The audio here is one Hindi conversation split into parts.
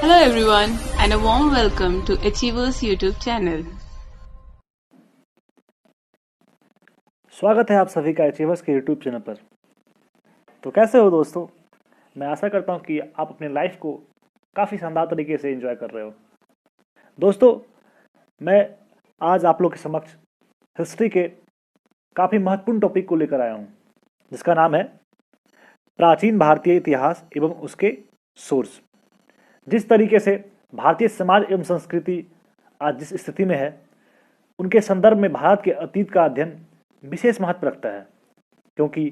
Hello everyone and a warm welcome to Achievers YouTube channel. स्वागत है आप सभी का अचीवर्स के यूट्यूब चैनल पर। तो कैसे हो दोस्तों? मैं आशा करता हूं कि आप अपने लाइफ को काफ़ी शानदार तरीके से एंजॉय कर रहे हो। दोस्तों, मैं आज आप लोग के समक्ष हिस्ट्री के काफ़ी महत्वपूर्ण टॉपिक को लेकर आया हूं, जिसका नाम है प्राचीन भारतीय इतिहास एवं उसके सोर्स। जिस तरीके से भारतीय समाज एवं संस्कृति आज जिस स्थिति में है, उनके संदर्भ में भारत के अतीत का अध्ययन विशेष महत्व रखता है, क्योंकि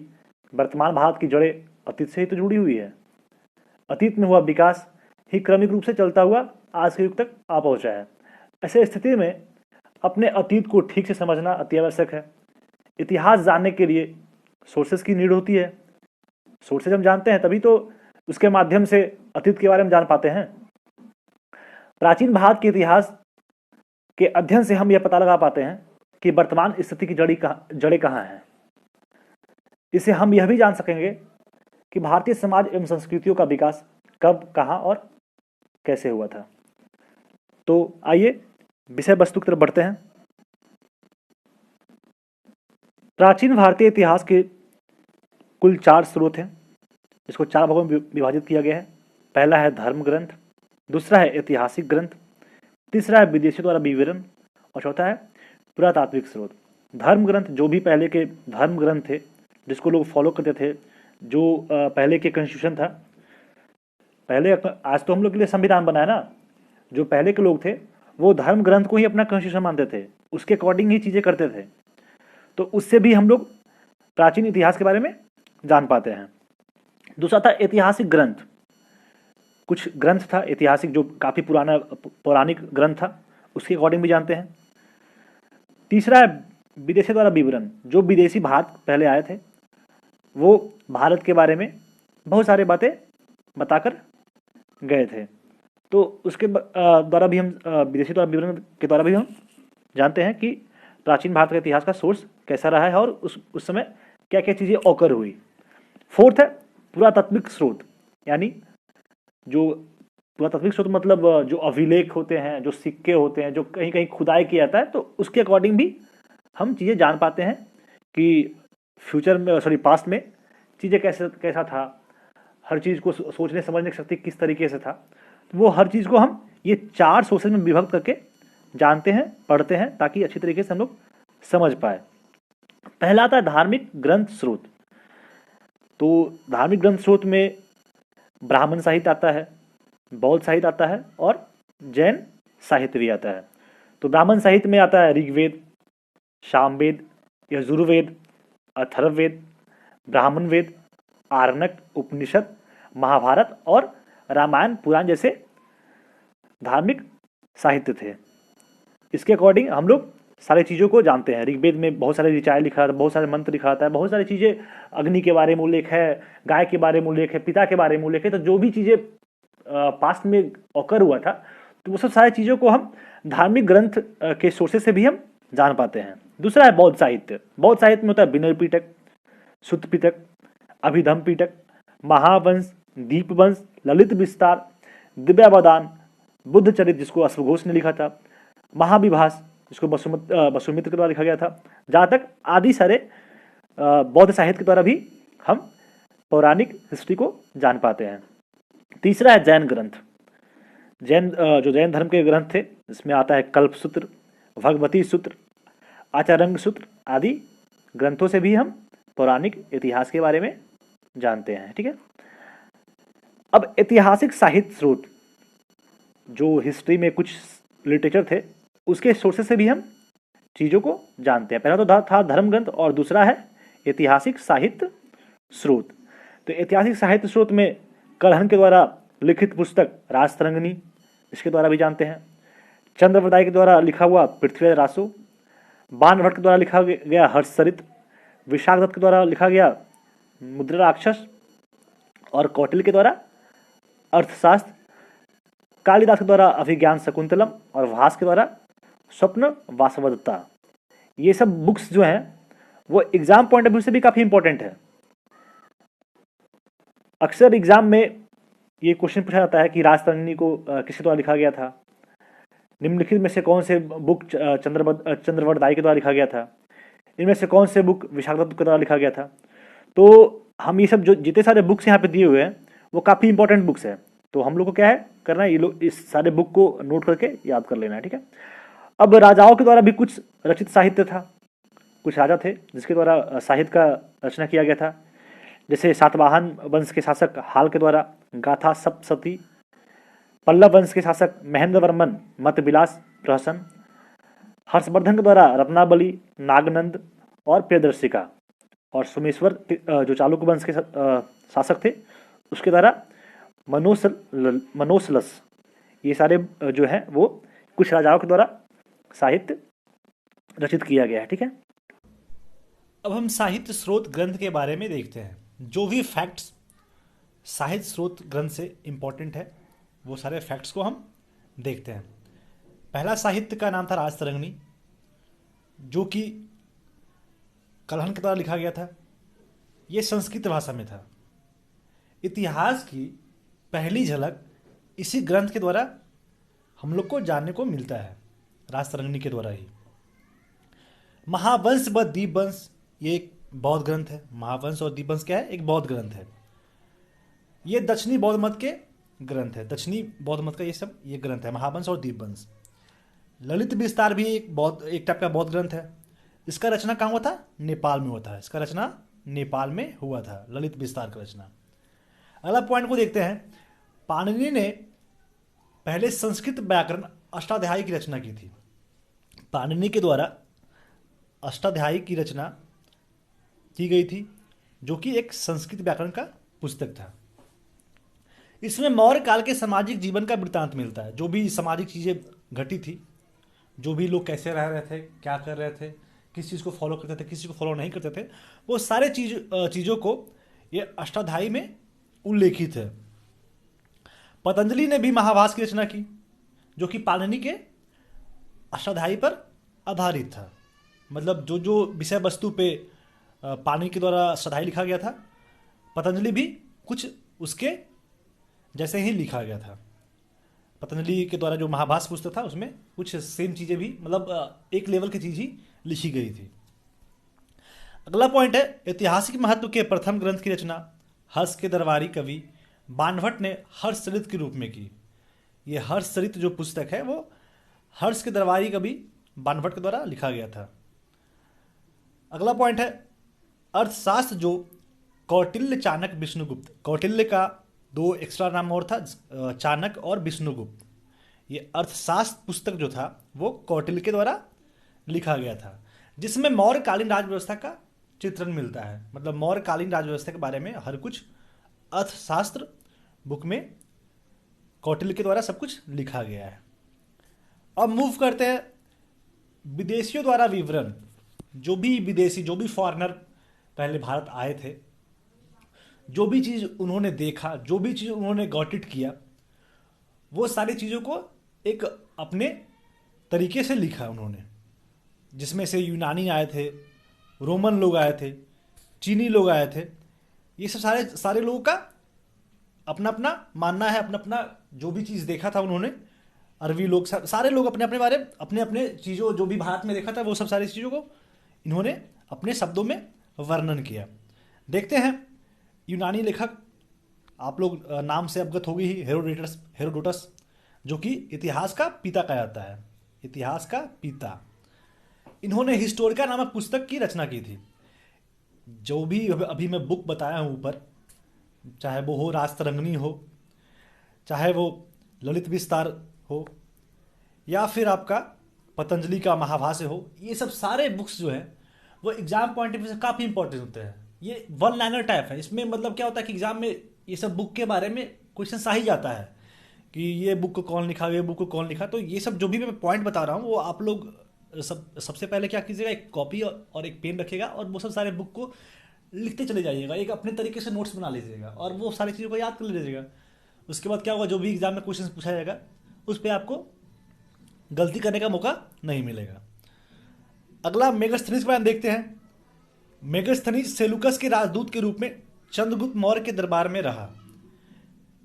वर्तमान भारत की जड़ें अतीत से ही तो जुड़ी हुई है। अतीत में हुआ विकास ही क्रमिक रूप से चलता हुआ आज के युग तक आ पहुंचा है। ऐसे स्थिति में अपने अतीत को ठीक से समझना अति आवश्यक है। इतिहास जानने के लिए सोर्सेज की नीड होती है। सोर्सेज हम जानते हैं तभी तो उसके माध्यम से अतीत के बारे में जान पाते हैं। प्राचीन भारत के इतिहास के अध्ययन से हम यह पता लगा पाते हैं कि वर्तमान स्थिति की जड़ें कहाँ हैं। इससे हम यह भी जान सकेंगे कि भारतीय समाज एवं संस्कृतियों का विकास कब, कहाँ और कैसे हुआ था। तो आइए विषय वस्तु की तरफ बढ़ते हैं। प्राचीन भारतीय इतिहास के कुल 4 स्रोत हैं। इसको 4 भागों में विभाजित किया गया है। पहला है धर्म ग्रंथ, दूसरा है ऐतिहासिक ग्रंथ, तीसरा है विदेशियों द्वारा विवरण और चौथा है पुरातात्विक स्रोत। धर्म ग्रंथ जो भी पहले के धर्म ग्रंथ थे, जिसको लोग फॉलो करते थे, जो पहले के कॉन्स्टिट्यूशन था। पहले आज तो हम लोग के लिए संविधान बना है ना। जो पहले के लोग थे वो धर्म ग्रंथ को ही अपना कॉन्स्टिट्यूशन मानते थे, उसके अकॉर्डिंग ही चीज़ें करते थे। तो उससे भी हम लोग प्राचीन इतिहास के बारे में जान पाते हैं। दूसरा था ऐतिहासिक ग्रंथ। कुछ ग्रंथ था ऐतिहासिक जो काफ़ी पौराणिक ग्रंथ था, उसके अकॉर्डिंग भी जानते हैं। तीसरा है विदेशी द्वारा विवरण। जो विदेशी भारत पहले आए थे वो भारत के बारे में बहुत सारी बातें बताकर गए थे, तो उसके द्वारा भी हम विदेशी द्वारा विवरण के द्वारा भी हम जानते हैं कि प्राचीन भारत का इतिहास का सोर्स कैसा रहा है और उस समय क्या क्या चीज़ें ऑकर हुई। फोर्थ है पुरातात्विक स्रोत, यानी जो पुरातात्विक स्रोत मतलब जो अभिलेख होते हैं, जो सिक्के होते हैं, जो कहीं कहीं खुदाई किया जाता है, तो उसके अकॉर्डिंग भी हम चीज़ें जान पाते हैं कि फ्यूचर में पास्ट में चीज़ें कैसा था। हर चीज़ को सोचने समझने की शक्ति किस तरीके से था, तो वो हर चीज़ को हम ये 4 सोर्सेज में विभक्त करके जानते हैं, पढ़ते हैं, ताकि अच्छी तरीके से हम लोग समझ पाए। पहला आता है धार्मिक ग्रंथ स्रोत। तो धार्मिक ग्रंथ स्रोत में ब्राह्मण साहित्य आता है, बौद्ध साहित्य आता है और जैन साहित्य भी आता है। तो ब्राह्मण साहित्य में आता है ऋग्वेद, सामवेद, यजुर्वेद, अथर्ववेद, ब्राह्मण वेद, आरण्यक, उपनिषद, महाभारत और रामायण पुराण जैसे धार्मिक साहित्य थे। इसके अकॉर्डिंग हम लोग सारी चीज़ों को जानते हैं। ऋग्वेद में बहुत सारे ऋचाएँ लिखा था, बहुत सारे मंत्र लिखा था, बहुत सारी चीज़ें, अग्नि के बारे में उल्लेख है, गाय के बारे में उल्लेख है, पिता के बारे में उल्लेख है। तो जो भी चीज़ें पास्ट में ऑकर हुआ था, तो वो सब सारी चीज़ों को हम धार्मिक ग्रंथ के सोर्सेज से भी हम जान पाते हैं। दूसरा है बौद्ध साहित्य। बौद्ध साहित्य में होता है विनय पिटक, सुत्त पिटक, अभिधम पिटक, महावंश, दीपवंश, ललित विस्तार, दिव्यावदान, बुद्ध चरित जिसको अश्वघोष ने लिखा था, महाविभास जिसको वसुमित्र के द्वारा लिखा गया था। जहाँ तक आदि सारे बौद्ध साहित्य के द्वारा भी हम पौराणिक हिस्ट्री को जान पाते हैं। तीसरा है जैन ग्रंथ। जो जैन धर्म के ग्रंथ थे, इसमें आता है कल्प सूत्र, भगवती सूत्र, आचार्य सूत्र आदि ग्रंथों से भी हम पौराणिक इतिहास के बारे में जानते हैं। ठीक है। अब ऐतिहासिक साहित्य स्रोत, जो हिस्ट्री में कुछ लिटरेचर थे, उसके सोर्सेज से भी हम चीज़ों को जानते हैं। पहला तो था धर्म ग्रंथ और दूसरा है ऐतिहासिक साहित्य स्रोत। तो ऐतिहासिक साहित्य स्रोत में कलहन के द्वारा लिखित पुस्तक राजतरंगिणी, इसके द्वारा भी जानते हैं। चंद्रवदाय के द्वारा लिखा हुआ पृथ्वीराज रासो, बाणभट्ट के द्वारा लिखा गया हर्षचरित, विशाख दत्त के द्वारा लिखा गया मुद्रा राक्षस और कौटिल्य के द्वारा अर्थशास्त्र, कालिदास के द्वारा अभिज्ञान शकुंतलम और भास के द्वारा स्वप्न वासवदत्ता। ये सब बुक्स जो हैं वो एग्जाम पॉइंट ऑफ व्यू से भी काफ़ी इंपॉर्टेंट है। अक्सर एग्जाम में ये क्वेश्चन पूछा जाता है कि राजतरंगिणी को किसके द्वारा लिखा गया था। निम्नलिखित में से कौन से बुक चंद्रवरदाई के द्वारा लिखा गया था। इनमें से कौन से बुक विशाखदत्त के द्वारा लिखा गया था। तो हम ये सब जो जितने सारे बुक्स यहाँ पे दिए हुए हैं वो काफ़ी इंपॉर्टेंट बुक्स हैं। तो हम लोग को क्या है करना है, ये लोग इस सारे बुक को नोट करके याद कर लेना है, ठीक है। अब राजाओं के द्वारा भी कुछ रचित साहित्य था। कुछ राजा थे जिसके द्वारा साहित्य का रचना किया गया था, जैसे सातवाहन वंश के शासक हाल के द्वारा गाथा सप्तशती, पल्लव वंश के शासक महेंद्र वर्मन मतविलास प्रहसन, हर्षवर्धन के द्वारा रत्नावली, नागनंद और प्रियदर्शिका, और सोमेश्वर जो चालुक्य वंश के शासक थे उसके द्वारा मनोसलस। ये सारे जो है वो कुछ राजाओं के द्वारा साहित्य रचित किया गया है, ठीक है। अब हम साहित्य स्रोत ग्रंथ के बारे में देखते हैं। जो भी फैक्ट्स साहित्य स्रोत ग्रंथ से इंपॉर्टेंट है वो सारे फैक्ट्स को हम देखते हैं। पहला साहित्य का नाम था राजतरंगिणी, जो कि कलहन के द्वारा लिखा गया था। ये संस्कृत भाषा में था। इतिहास की पहली झलक इसी ग्रंथ के द्वारा हम लोग को जानने को मिलता है, राजतरंगिणी के द्वारा ही। महावंश व दीपवंश ये एक बौद्ध ग्रंथ है। महावंश और दीपवंश क्या है? एक बौद्ध ग्रंथ है। ये दक्षिणी बौद्ध मत के ग्रंथ है। दक्षिणी बौद्ध मत का ये ग्रंथ है, महावंश और दीपवंश। ललित विस्तार भी एक टाइप का बौद्ध ग्रंथ है। इसका रचना कहाँ हुआ था? नेपाल में हुआ था। इसका रचना नेपाल में हुआ था, ललित विस्तार का रचना। अगला पॉइंट को देखते हैं। पाणिनि ने पहले संस्कृत व्याकरण अष्टाध्यायी की रचना की थी। पाणिनि के द्वारा अष्टाध्यायी की रचना की गई थी, जो कि एक संस्कृत व्याकरण का पुस्तक था। इसमें मौर्य काल के सामाजिक जीवन का वृत्तांत मिलता है। जो भी सामाजिक चीज़ें घटी थी, जो भी लोग कैसे रह रहे थे, क्या कर रहे थे, किस चीज़ को फॉलो करते थे, किस चीज़ को फॉलो नहीं करते थे, वो सारे चीज़ों को ये अष्टाध्यायी में उल्लेखित है। पतंजलि ने भी महाभाष्य की रचना की, जो कि पाणिनि के अष्टाध्यायी पर आधारित था। मतलब जो जो विषय वस्तु पे पाणिनि के द्वारा अष्टाध्यायी लिखा गया था, पतंजलि भी कुछ उसके जैसे ही लिखा गया था। पतंजलि के द्वारा जो महाभाष्य पुस्तक था उसमें कुछ सेम चीज़ें भी, मतलब एक लेवल की चीज़ ही लिखी गई थी। अगला पॉइंट है ऐतिहासिक महत्व के प्रथम ग्रंथ की रचना हर्ष के दरबारी कवि बाणभट्ट ने हर्षचरित के रूप में की। ये हर्षचरित जो पुस्तक है वो हर्ष के दरबारी कवि बाणभट्ट के द्वारा लिखा गया था। अगला पॉइंट है अर्थशास्त्र, जो कौटिल्य, चाणक्य, विष्णुगुप्त। कौटिल्य का दो एक्स्ट्रा नाम और था, चाणक्य और विष्णुगुप्त। ये अर्थशास्त्र पुस्तक जो था वो कौटिल्य के द्वारा लिखा गया था, जिसमें मौर्यकालीन राज व्यवस्था का चित्रण मिलता है। मतलब मौर्यकालीन राज व्यवस्था के बारे में हर कुछ अर्थशास्त्र बुक में कौटिल्य के द्वारा सब कुछ लिखा गया है। अब मूव करते हैं विदेशियों द्वारा विवरण। जो भी विदेशी, जो भी फॉरेनर पहले भारत आए थे, जो भी चीज़ उन्होंने देखा, जो भी चीज़ उन्होंने गॉट इट किया, वो सारी चीज़ों को एक अपने तरीके से लिखा उन्होंने। जिसमें से यूनानी आए थे, रोमन लोग आए थे, चीनी लोग आए थे। ये सब सारे लोगों का अपना अपना मानना है, अपना अपना जो भी चीज़ देखा था उन्होंने। अरबी लोग, सारे लोग अपने अपने बारे, अपने अपने चीज़ों जो भी भारत में देखा था वो सब सारी चीज़ों को इन्होंने अपने शब्दों में वर्णन किया। देखते हैं यूनानी लेखक, आप लोग नाम से अवगत होगी ही, हेरोडोटस, जो कि इतिहास का पिता कहा जाता है। इतिहास का पिता। इन्होंने हिस्टोरिका नामक पुस्तक की रचना की थी। जो भी अभी मैं बुक बताया हूँ ऊपर, चाहे वो हो राजतरंगिणी हो, चाहे वो ललित विस्तार हो, या फिर आपका पतंजलि का महाभाष्य हो, ये सब सारे बुक्स जो हैं वो एग्जाम पॉइंट ऑफ व्यू से काफ़ी इंपॉर्टेंट होते हैं। ये वन लाइनर टाइप है। इसमें मतलब क्या होता है कि एग्जाम में ये सब बुक के बारे में क्वेश्चन आ ही जाता है कि ये बुक को कौन लिखा, ये बुक को कौन लिखा। तो ये सब जो भी मैं पॉइंट बता रहा हूँ वो आप लोग सबसे पहले क्या कीजिएगा, एक कॉपी और एक पेन रखिएगा और वो सब सारे बुक को लिखते चले जाइएगा। एक अपने तरीके से नोट्स बना लीजिएगा और वो सारी चीज़ों को याद कर लीजिएगा। उसके बाद क्या होगा, जो भी एग्जाम में क्वेश्चन पूछा जाएगा उस पर आपको गलती करने का मौका नहीं मिलेगा। अगला मेगास्थनीज का देखते हैं। मेगास्थनीज सेलुकस के राजदूत के रूप में चंद्रगुप्त मौर्य के दरबार में रहा।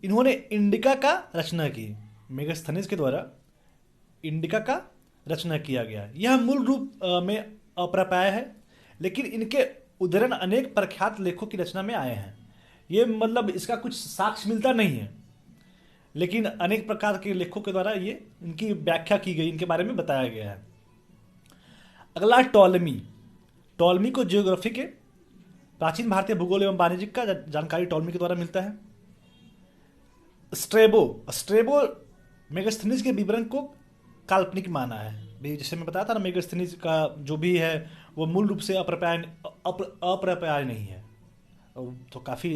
इन्होंने इंडिका का रचना की। मेगास्थनीज के द्वारा इंडिका का रचना किया गया। यह मूल रूप में अप्राप्य है, लेकिन इनके उद्धरण अनेक प्रख्यात लेखों की रचना में आए हैं। ये मतलब इसका कुछ साक्ष्य मिलता नहीं है, लेकिन अनेक प्रकार के लेखों के द्वारा ये इनकी व्याख्या की गई, इनके बारे में बताया गया है। अगला टॉलमी। टॉलमी को जियोग्राफी के प्राचीन भारतीय भूगोल एवं वाणिज्य का जानकारी टॉलमी के द्वारा मिलता है। स्ट्रेबो। स्ट्रेबो मेगास्थनीज के विवरण को काल्पनिक माना है। जैसे मैं बताया था ना, मेगास्थनीज का जो भी है वो मूल रूप से अप्राप्य नहीं है। तो काफ़ी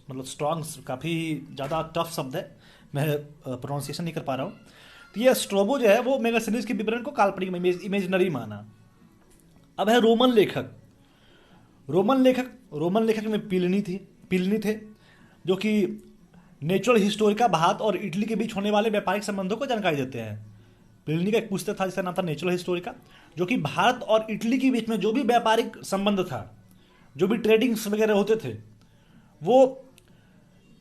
मतलब स्ट्रॉन्ग, काफ़ी ज़्यादा टफ शब्द है, मैं प्रोनाउंसिएशन नहीं कर पा रहा हूँ। तो ये स्ट्रोबो जो है वो मेगास्थनीज के विवरण को काल्पनिक इमेजनरी माना। अब है रोमन लेखक। रोमन लेखक में पिलनी थे, जो कि नेचुरल हिस्टोरिका भारत और इटली के बीच होने वाले व्यापारिक संबंधों को जानकारी देते हैं। पिलनी का एक पुस्तक था जिसका नाम था नेचुरल हिस्टोरिका, जो कि भारत और इटली के बीच में जो भी व्यापारिक संबंध था, जो भी ट्रेडिंग्स वगैरह होते थे, वो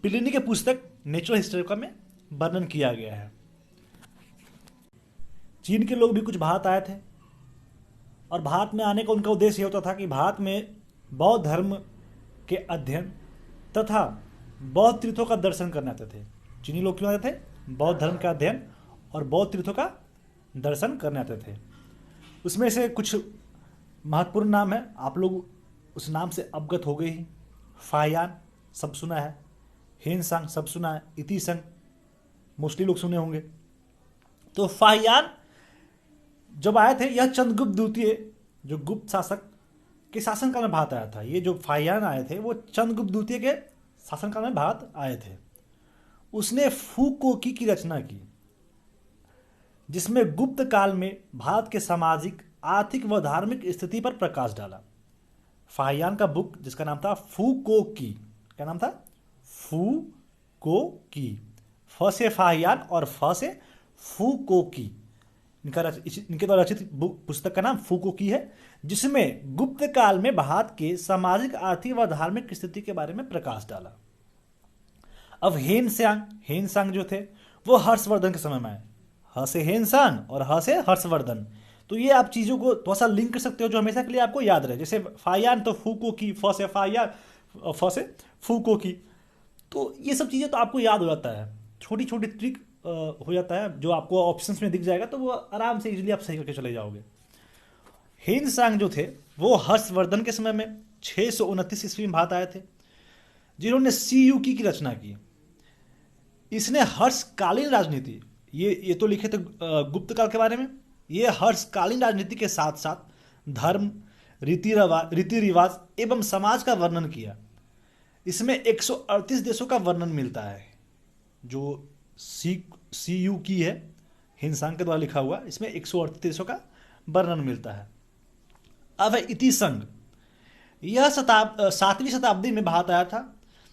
पिलिनी के पुस्तक नेचुरल हिस्टोरिका में वर्णन किया गया है। चीन के लोग भी कुछ भारत आए थे, और भारत में आने का उनका उद्देश्य ये होता था कि भारत में बौद्ध धर्म के अध्ययन तथा बौद्ध तीर्थों का दर्शन करने आते थे। चीनी लोग क्यों आते थे? बौद्ध धर्म का अध्ययन और बौद्ध तीर्थों का दर्शन करने आते थे। उसमें से कुछ महत्वपूर्ण नाम है, आप लोग उस नाम से अवगत हो गए ही। फाहियान सब सुना है, हेनसांग सब सुना है, इतिसंग मोस्टली लोग सुने होंगे। तो फाहियान जब आए थे, यह चंद्रगुप्त द्वितीय जो गुप्त शासक के शासनकाल में भारत आया था। ये जो फाहियान आए थे वो चंद्रगुप्त द्वितीय के शासनकाल में भारत आए थे। उसने फूकोकी की रचना की, जिसमें गुप्त काल में भारत के सामाजिक, आर्थिक व धार्मिक स्थिति पर प्रकाश डाला। फाहियान का बुक जिसका नाम था फूकोकी, क्या नाम था? फूकोकी। फ से फाहियान और फ से फूकोकी। इनके द्वारा रचित पुस्तक का नाम फूकोकी है, जिसमें गुप्त काल में भारत के सामाजिक, आर्थिक व धार्मिक स्थिति के बारे में प्रकाश डाला। अब हेनसांग जो थे वो हर्षवर्धन के समय में आए। ह से हेनसांग और ह से हर्षवर्धन। तो ये आप चीज़ों को थोड़ा सा लिंक कर सकते हो जो हमेशा के लिए आपको याद रहे। जैसे फाहियान तो फूकोकी, फ से फाहियान, फ से फूकोकी। तो ये सब चीज़ें तो आपको याद हो जाता है, छोटी छोटी ट्रिक हो जाता है जो आपको ऑप्शंस में दिख जाएगा, तो वो आराम से इजीली आप सही करके चले जाओगे। हेनसांग जो थे वो हर्षवर्धन के समय में 629 ईस्वी में भारत आए थे, जिन्होंने सीयूकी की रचना की। इसने हर्षकालीन राजनीति, ये तो लिखे थे गुप्त काल के बारे में, ये हर्षकालीन राजनीति के साथ साथ धर्म, रीति रिवाज एवं समाज का वर्णन किया। इसमें 138 देशों का वर्णन मिलता है। जो सीयू की है हिंसांग के द्वारा लिखा हुआ, इसमें 138 का वर्णन मिलता है। अब है इतिसंग। यह 7वीं शताब्दी में भारत आया था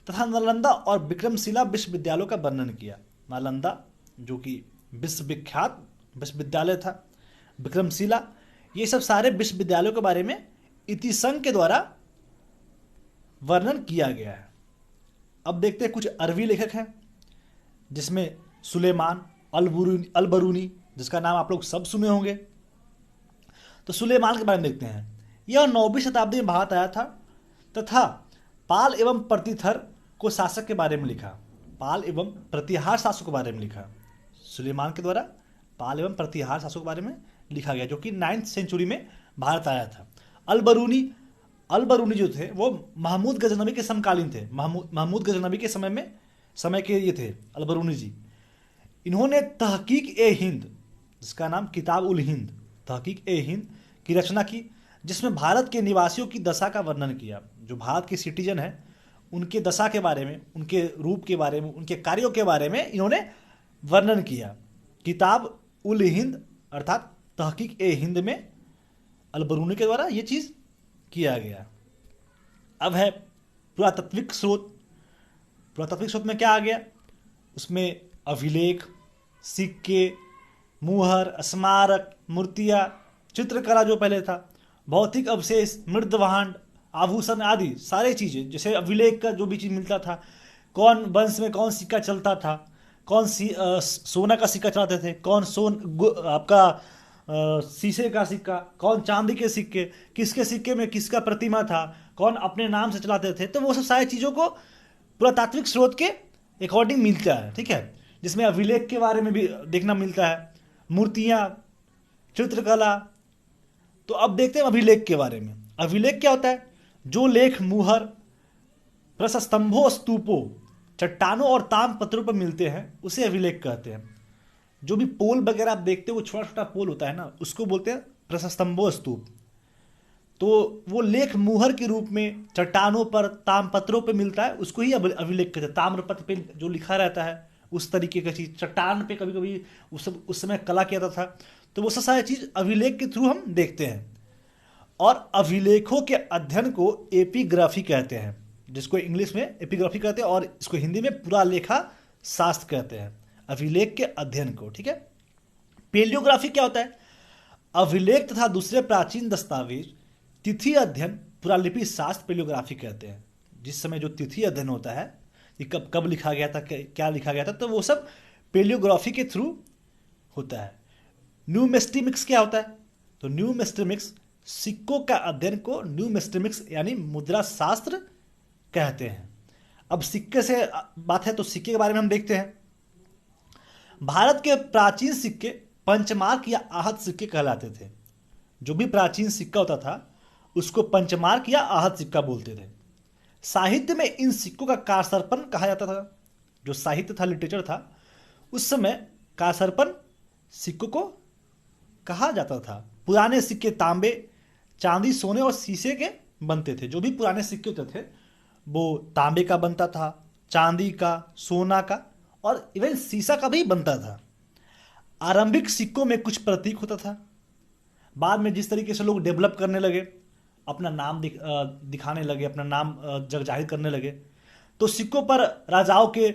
तथा नालंदा और विक्रमशिला विश्वविद्यालयों का वर्णन किया। नालंदा जो कि विश्वविख्यात विश्वविद्यालय था, विक्रमशिला, ये सब सारे विश्वविद्यालयों के बारे में इतिसंग के द्वारा वर्णन किया गया है। अब देखते हैं कुछ अरबी लेखक हैं, जिसमें सुलेमान अलबरूनी, जिसका नाम आप लोग सब सुने होंगे। तो सुलेमान के बारे में देखते हैं। यह 9वीं शताब्दी में भारत आया था तथा पाल एवं प्रतिथर को शासक के बारे में लिखा। पाल एवं प्रतिहार शासक के बारे में लिखा। सुलेमान के द्वारा पाल एवं प्रतिहार शासक के बारे में लिखा गया, जो कि 9th सेंचुरी में भारत आया था। अलबरूनी जो थे वो महमूद गजनवी के समकालीन थे। महमूद गजनवी के समय के ये थे अलबरूनी जी। इन्होंने तहकीक ए हिंद, जिसका नाम किताब उल हिंद, तहकीक ए हिंद की रचना की, जिसमें भारत के निवासियों की दशा का वर्णन किया। जो भारत के सिटीजन हैं उनके दशा के बारे में, उनके रूप के बारे में, उनके कार्यों के बारे में इन्होंने वर्णन किया। किताब उल हिंद अर्थात तहकीक ए हिंद में अलबरूनी के द्वारा ये चीज़ किया गया। अब है पुरातात्विक स्रोत। पुरातात्विक स्रोत में क्या आ गया? उसमें अभिलेख, सिक्के, मुहर, स्मारक, मूर्तियाँ, चित्रकला जो पहले था, भौतिक अवशेष, मृदभांड, आभूषण आदि सारे चीज़ें। जैसे अभिलेख का जो भी चीज़ मिलता था, कौन वंश में कौन सिक्का चलता था, कौन सोना का सिक्का चलाते थे, कौन आपका शीशे का सिक्का, कौन चांदी के सिक्के, किसके सिक्के में किसका प्रतिमा था, कौन अपने नाम से चलाते थे। तो वो सब सारी चीज़ों को पुरातात्विक स्रोत के अकॉर्डिंग मिलता है, ठीक है, जिसमें अभिलेख के बारे में भी देखना मिलता है, मूर्तियाँ, चित्रकला। तो अब देखते हैं अभिलेख के बारे में। अभिलेख क्या होता है? जो लेख मुहर, प्रस्तंभों, स्तूपों, चट्टानों और ताम्रपत्रों पर मिलते हैं उसे अभिलेख कहते हैं। जो भी पोल वगैरह आप देखते हो, वो छोटा छोटा पोल होता है ना, उसको बोलते हैं प्रस्तंभों, स्तूप। तो वो लेख मुहर के रूप में चट्टानों पर, ताम्रपत्रों पर मिलता है, उसको ही अभिलेख कहते हैं। ताम्रपत्र पे जो लिखा रहता है उस तरीके का चीज़, चट्टान पे कभी कभी उस समय कला किया जाता था। तो वो सब सारी चीज़ अभिलेख के थ्रू हम देखते हैं। और अभिलेखों के अध्ययन को एपिग्राफी कहते हैं, जिसको इंग्लिश में एपिग्राफी कहते हैं, और इसको हिंदी में पुरालेखा शास्त्र कहते हैं, अभिलेख के अध्ययन को, ठीक है। पेलियोग्राफी क्या होता है? अभिलेख तथा दूसरे प्राचीन दस्तावेज, तिथि अध्ययन, पुरालिपि शास्त्र पेलियोग्राफी कहते हैं। जिस समय जो तिथि अध्ययन होता है, ये कब कब लिखा गया था, क्या लिखा गया था, तो वो सब पेलियोग्राफी के थ्रू होता है। न्यूमेस्टिमिक्स क्या होता है? तो न्यूमेस्टिमिक्स सिक्कों का अध्ययन को न्यूमेस्टिमिक्स यानी मुद्रा शास्त्र कहते हैं। अब सिक्के से बात है तो सिक्के के बारे में हम देखते हैं। भारत के प्राचीन सिक्के पंचमार्क या आहत सिक्के कहलाते थे। जो भी प्राचीन सिक्का होता था उसको पंचमार्क या आहत सिक्का बोलते थे। साहित्य में इन सिक्कों का कारसरपन कहा जाता था। जो साहित्य था, लिटरेचर था, उस समय कारसरपन सिक्कों को कहा जाता था। पुराने सिक्के तांबे, चांदी, सोने और शीशे के बनते थे। जो भी पुराने सिक्के होते थे वो तांबे का बनता था, चांदी का, सोना का और इवन शीशा का भी बनता था। आरंभिक सिक्कों में कुछ प्रतीक होता था। बाद में जिस तरीके से लोग डेवलप करने लगे, अपना नाम दिखाने लगे, अपना नाम जग जाहिर करने लगे, तो सिक्कों पर राजाओं के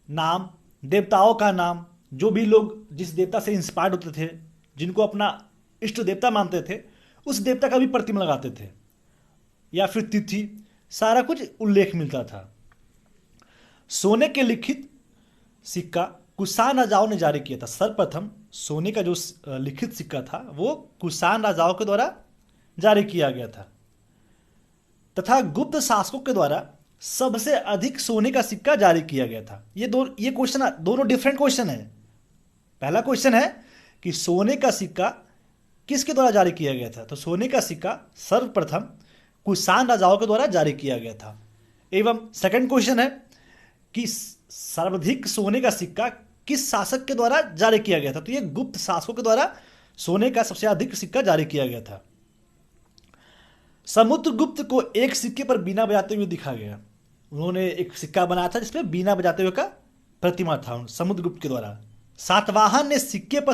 नाम, देवताओं का नाम, जो भी लोग जिस देवता से इंस्पायर्ड होते थे, जिनको अपना इष्ट देवता मानते थे, उस देवता का भी प्रतिमा लगाते थे, या फिर तिथि, सारा कुछ उल्लेख मिलता था। सोने के लिखित सिक्का कुषाण राजाओं ने जारी किया था। सर्वप्रथम सोने का जो लिखित सिक्का था वो कुषाण राजाओं के द्वारा जारी किया गया था, तथा गुप्त शासकों के द्वारा सबसे अधिक सोने का सिक्का जारी किया गया था। ये क्वेश्चन दोनों डिफरेंट क्वेश्चन है। पहला क्वेश्चन है कि सोने का सिक्का किसके द्वारा जारी किया गया था, तो सोने का सिक्का सर्वप्रथम कुषाण राजाओं के द्वारा जारी किया गया था। एवं सेकंड क्वेश्चन है कि सर्वाधिक सोने का सिक्का किस शासक के द्वारा जारी किया गया था, तो ये गुप्त शासकों के द्वारा सोने का सबसे अधिक सिक्का जारी किया गया था। समुद्रगुप्त को एक सिक्के पर बीना बजाते हुए दिखा गया। उन्होंने एक सिक्का बनाया था जिसमें बीना बजाते हुए का प्रतिमा था समुद्रगुप्त के द्वारा। सातवाहन ने सिक्के पर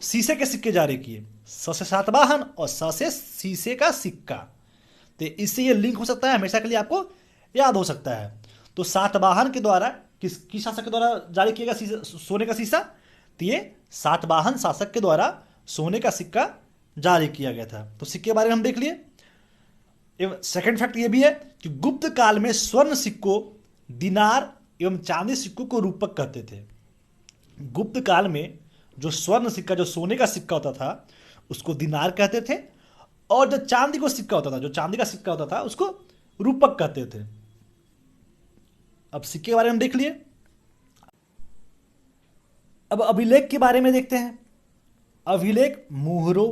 शीशे के सिक्के जारी किए। स से सातवाहन और स से शीशे का सिक्का, तो इससे ये लिंक हो सकता है, हमेशा के लिए आपको याद हो सकता है। तो सातवाहन के द्वारा किस शासक के द्वारा जारी किया गया सोने का शीशा, तो ये सातवाहन शासक के द्वारा सोने का सिक्का जारी किया गया था। तो सिक्के के बारे में हम देख लिए। सेकंड फैक्ट ये भी है कि गुप्त काल में स्वर्ण सिक्कों, दिनार एवं चांदी सिक्कों को रूपक कहते थे। गुप्त काल में जो स्वर्ण सिक्का, जो सोने का सिक्का होता था, उसको दिनार कहते थे, और जो चांदी का सिक्का होता था उसको रूपक कहते थे। अब सिक्के के बारे में देख लिए। अब अभिलेख के बारे में देखते हैं। अभिलेख मुहरों,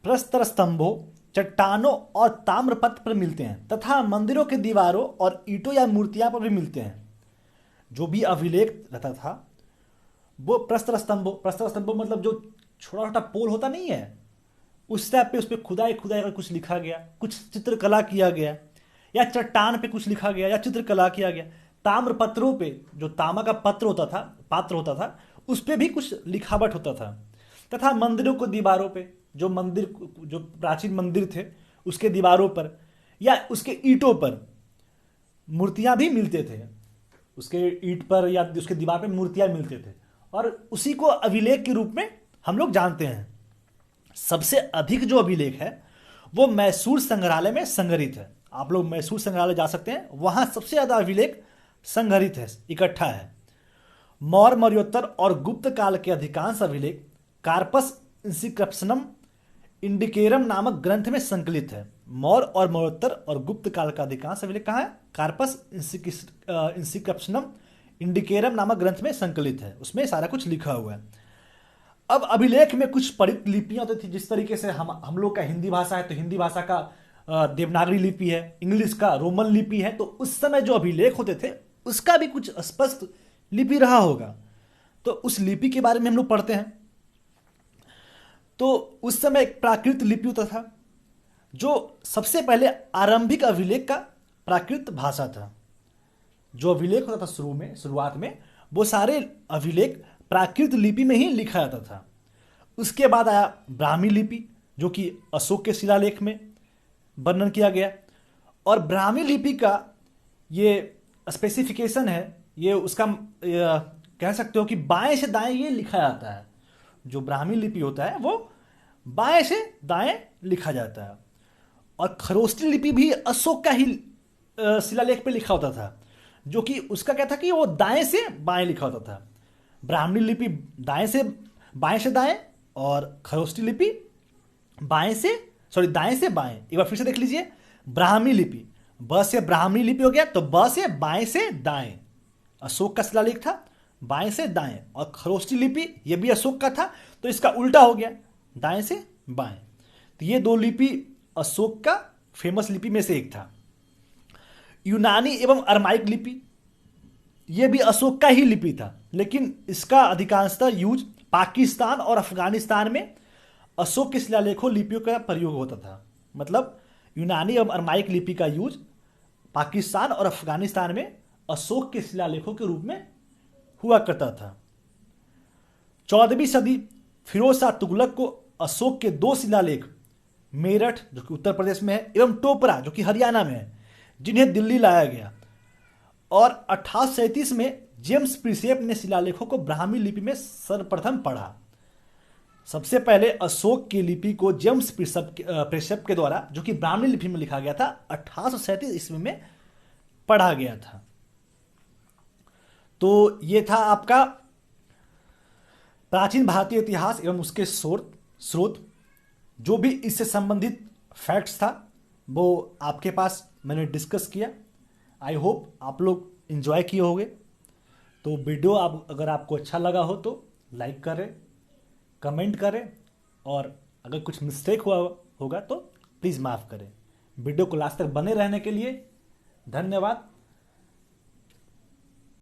प्रस्तर स्तंभों, चट्टानों और ताम्रपत्र पर मिलते हैं तथा मंदिरों के दीवारों और ईंटों या मूर्तियां पर भी मिलते हैं। जो भी अभिलेख रहता था वो प्रस्तर स्तंभों मतलब जो छोटा छोटा पोल होता नहीं है, उस टाइप पे उस पर खुदाई अगर कुछ लिखा गया, कुछ चित्रकला किया गया, या चट्टान पे कुछ लिखा गया या चित्रकला किया गया। ताम्रपत्रों पे, जो तांबा का पात्र होता था, उस पर भी कुछ लिखावट होता था। तथा मंदिरों को दीवारों पे, जो प्राचीन मंदिर थे उसके दीवारों पर या उसके ईंटों पर मूर्तियां भी मिलते थे। उसके ईंट पर या उसके दीवार पर मूर्तियां मिलते थे, और उसी को अभिलेख के रूप में हम लोग जानते हैं। सबसे अधिक जो अभिलेख है वो मैसूर संग्रहालय में संग्रहित है। आप लोग मैसूर संग्रहालय जा सकते हैं, वहां सबसे ज्यादा अभिलेख संग्रहित है, इकट्ठा है। मौर्य, मौर्योत्तर और गुप्त काल के अधिकांश अभिलेख कार्पस इंसिक्रप्शनम इंडिकेरम नामक ग्रंथ में संकलित है। मौर्य और मौर्योत्तर और गुप्त काल का अधिकांश अभिलेख कहाँ है? कार्पस इंसिक्रप्शनम इंडिकेरम नामक ग्रंथ में संकलित है, उसमें सारा कुछ लिखा हुआ है। अब अभिलेख में कुछ परित लिपियां होती थी, जिस तरीके से हम लोग का हिंदी भाषा है तो हिंदी भाषा का देवनागरी लिपि है, इंग्लिश का रोमन लिपि है, तो उस समय जो अभिलेख होते थे उसका भी कुछ स्पष्ट लिपि रहा होगा। तो उस लिपि के बारे में हम लोग पढ़ते हैं। तो उस समय एक प्राकृत लिपि होता था, जो सबसे पहले आरंभिक अभिलेख का प्राकृत भाषा था। जो अभिलेख होता था शुरुआत में वो सारे अभिलेख प्राकृत लिपि में ही लिखा जाता था। उसके बाद आया ब्राह्मी लिपि, जो कि अशोक के शिलालेख में वर्णन किया गया। और ब्राह्मी लिपि का ये स्पेसिफिकेशन है, ये उसका कह सकते हो कि बाएं से दाएं ये लिखा जाता है। जो ब्राह्मी लिपि होता है वो बाएं से दाएं लिखा जाता है। और खरोष्टी लिपि भी अशोक का ही शिलालेख पे लिखा होता था, जो कि उसका क्या था कि वो दाएं से बाएं लिखा होता था। ब्राह्मणी लिपि बाएं से दाएं और खरोष्टी लिपि दाएं से बाएं। एक बार फिर से देख लीजिए, ब्राह्मी लिपि ब से ब्राह्मणी लिपि हो गया, तो ब से बाएं से दाएं अशोक का शिलालेख था, बाएं से दाएं। और खरोष्टी लिपि ये भी अशोक का था, तो इसका उल्टा हो गया, दाएं से बाएं। तो ये दो लिपि अशोक का फेमस लिपि में से एक था। यूनानी एवं अरमाइक लिपि ये भी अशोक का ही लिपि था, लेकिन इसका अधिकांशतः यूज पाकिस्तान और अफगानिस्तान में अशोक के शिलालेखों लिपियों का प्रयोग होता था। मतलब यूनानी एवं अरमाइक लिपि का यूज पाकिस्तान और अफगानिस्तान में अशोक के शिलालेखों के रूप में हुआ करता था। 14वीं सदी फिरोज शाह तुगलक को अशोक के दो शिलालेख, मेरठ जो कि उत्तर प्रदेश में है एवं टोपरा जो कि हरियाणा में है, जिन्हें दिल्ली लाया गया। और 1837 में जेम्स प्रिसेप ने शिलालेखों को ब्राह्मी लिपि में सर्वप्रथम पढ़ा। सबसे पहले अशोक की लिपि को जेम्स प्रिसेप के द्वारा, जो कि ब्राह्मी लिपि में लिखा गया था, 1837 ईस्वी में पढ़ा गया था। तो ये था आपका प्राचीन भारतीय इतिहास एवं उसके स्रोत। जो भी इससे संबंधित फैक्ट्स था वो आपके पास मैंने डिस्कस किया। आई होप आप लोग एंजॉय किए होंगे। तो वीडियो अगर आपको अच्छा लगा हो तो लाइक करें, कमेंट करें, और अगर कुछ मिस्टेक हुआ होगा तो प्लीज़ माफ़ करें। वीडियो को लास्ट तक बने रहने के लिए धन्यवाद।